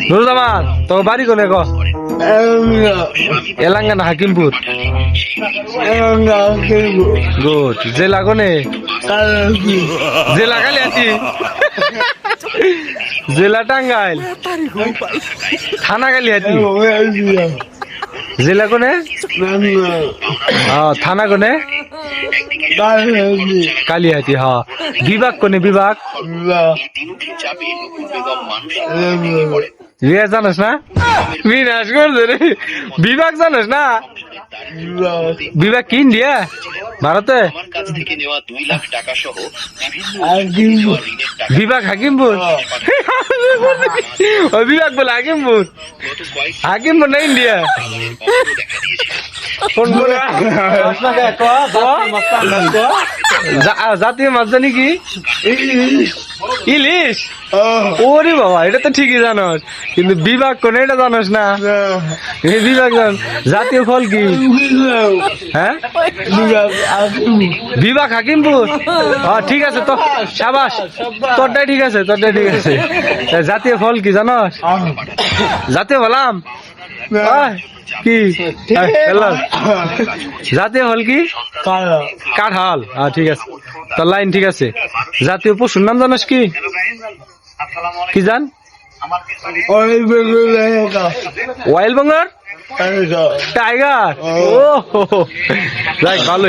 নুরুজ্জামান তোর বাড়ি কোনে গো? এলাঙ্গানা হাকিমপুর। গুড। জেলা কোনে? জেলা কালিয়াতি। জেলা টাঙ্গাইল। থানা কালিয়াতি। জেলা কোনে? থানা কোনে? কালিয়াতি। হ্যাঁ, বিভাগ কোনে? বিভাগ রিয়া জানোস না? বিনাশ করছে রে। বিভাগ জানোস না? বিভাগ কি ইন্ডিয়া? ভারতে? বিভাগ হাকিমপুর। ওই বিভাগ বলে হাকিমপুর। হাকিমপুর না ইন্ডিয়া? কোন করে জাতীয় মাছ জানি কি? ইলিশ। ওরে বাবা, এটা তো ঠিকই জানোস, কিন্তু বিভাগ কোন এটা জানোস না? এই বিভাগ জাতীয় ফল কি? হ্যাঁ, বিভাগ হাকিমপুর। ঠিক আছে তো, সাবাস, তোরটাই ঠিক আছে, তোরটাই ঠিক আছে। জাতীয় ফল কি জানোস? জাতীয় বললাম কি? জাতীয় ফল কি? কাঁঠাল। ঠিক আছে, তোর লাইন ঠিক আছে। জাতীয় পশুর নাম জানোস কি? কি জান? Wild Bengal tiger. ও যাই ভালো।